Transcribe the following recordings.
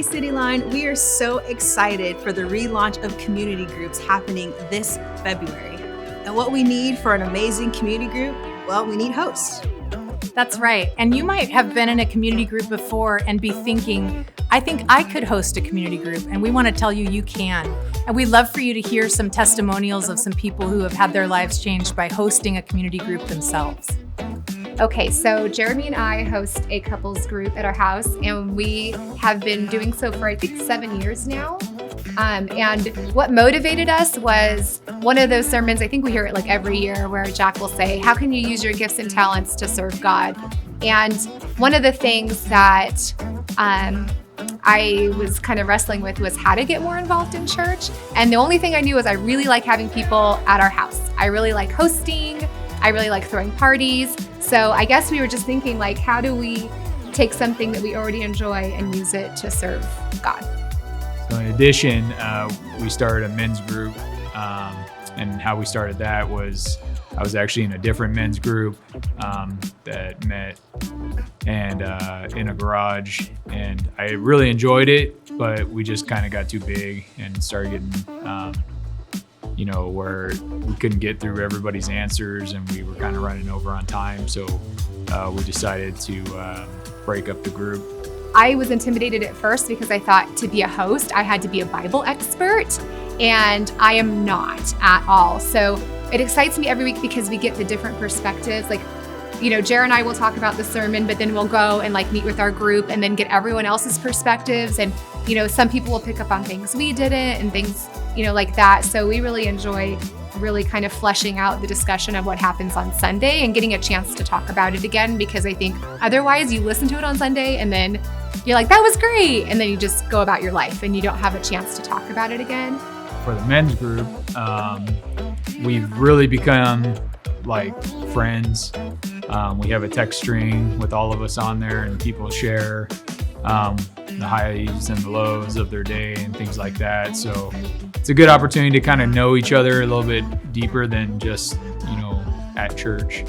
City Line, we are so excited for the relaunch of community groups happening this February. And what we need for an amazing community group, well, we need hosts. That's right. And you might have been in a community group before and be thinking, I think I could host a community group. And we want to tell you, you can. And we'd love for you to hear some testimonials of some people who have had their lives changed by hosting a community group themselves. Okay, so Jeremy and I host a couples group at our house, and we have been doing so for I think 7 years now. And what motivated us was one of those sermons, I think we hear it like every year, where Jack will say, how can you use your gifts and talents to serve God? And one of the things that I was kind of wrestling with was how to get more involved in church. And the only thing I knew was I really like having people at our house. I really like hosting. I really like throwing parties. So I guess we were just thinking, like, how do we take something that we already enjoy and use it to serve God? So in addition, we started a men's group, and how we started that was I was actually in a different men's group that met and in a garage, and I really enjoyed it, but we just kind of got too big and started getting where we couldn't get through everybody's answers, and we were kind of running over on time. So we decided to break up the group. I was intimidated at first because I thought to be a host, I had to be a Bible expert, and I am not at all. So it excites me every week because we get the different perspectives. Like, Jer and I will talk about the sermon, but then we'll go and meet with our group and then get everyone else's perspectives. And, some people will pick up on things we didn't and things, like that. So we really enjoy really kind of fleshing out the discussion of what happens on Sunday and getting a chance to talk about it again, because I think otherwise you listen to it on Sunday and then you're like, that was great. And then you just go about your life and you don't have a chance to talk about it again. For the men's group, we've really become like friends. We have a text string with all of us on there, and people share the highs and the lows of their day and things like that. So it's a good opportunity to kind of know each other a little bit deeper than just, at church.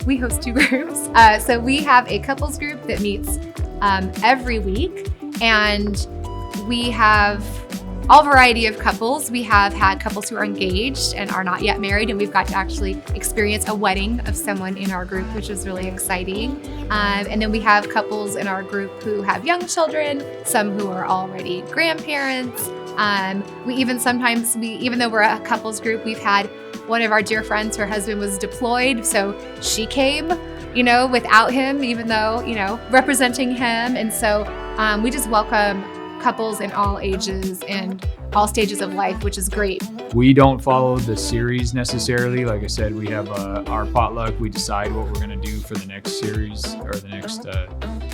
We host two groups. So we have a couples group that meets every week, and we have all variety of couples. We have had couples who are engaged and are not yet married, and we've got to actually experience a wedding of someone in our group, which is really exciting. And then we have couples in our group who have young children, some who are already grandparents. We even sometimes, even though we're a couples group, we've had one of our dear friends, her husband was deployed, so she came, without him, even though, representing him. And so we just welcome couples in all ages and all stages of life, which is great. We don't follow the series necessarily. Like I said, we have our potluck. We decide what we're going to do for the next series or the next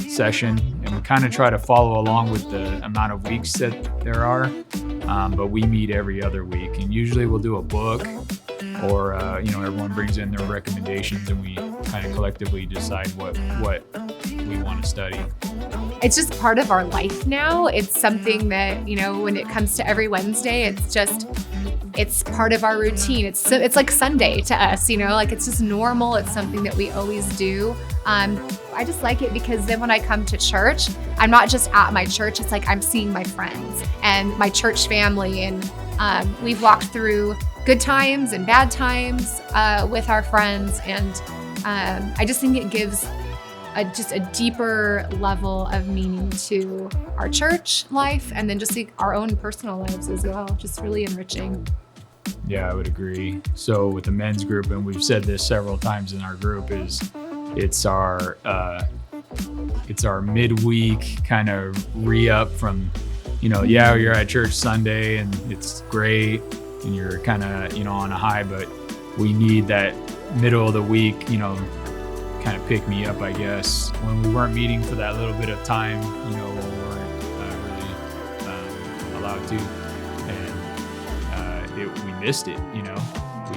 session, and we kind of try to follow along with the amount of weeks that there are. But we meet every other week, and usually we'll do a book, or everyone brings in their recommendations, and we kind of collectively decide what we want to study. It's just part of our life now. It's something that, when it comes to every Wednesday, it's part of our routine. It's like Sunday to us, it's just normal. It's something that we always do. I just like it because then when I come to church, I'm not just at my church. It's like I'm seeing my friends and my church family. And we've walked through good times and bad times with our friends. And I just think it gives just a deeper level of meaning to our church life, and then just our own personal lives as well. Just really enriching. Yeah, I would agree. So with the men's group, and we've said this several times in our group, it's our midweek kind of re-up from, you're at church Sunday and it's great and you're kind of, on a high, but we need that middle of the week, kind of pick me up, I guess, when we weren't meeting for that little bit of time, when we weren't really allowed to, and we missed it. We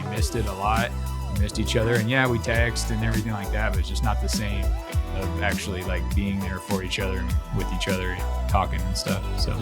missed it a lot. We missed each other, and we text and everything like that, but it's just not the same of actually being there for each other and with each other and talking and stuff. So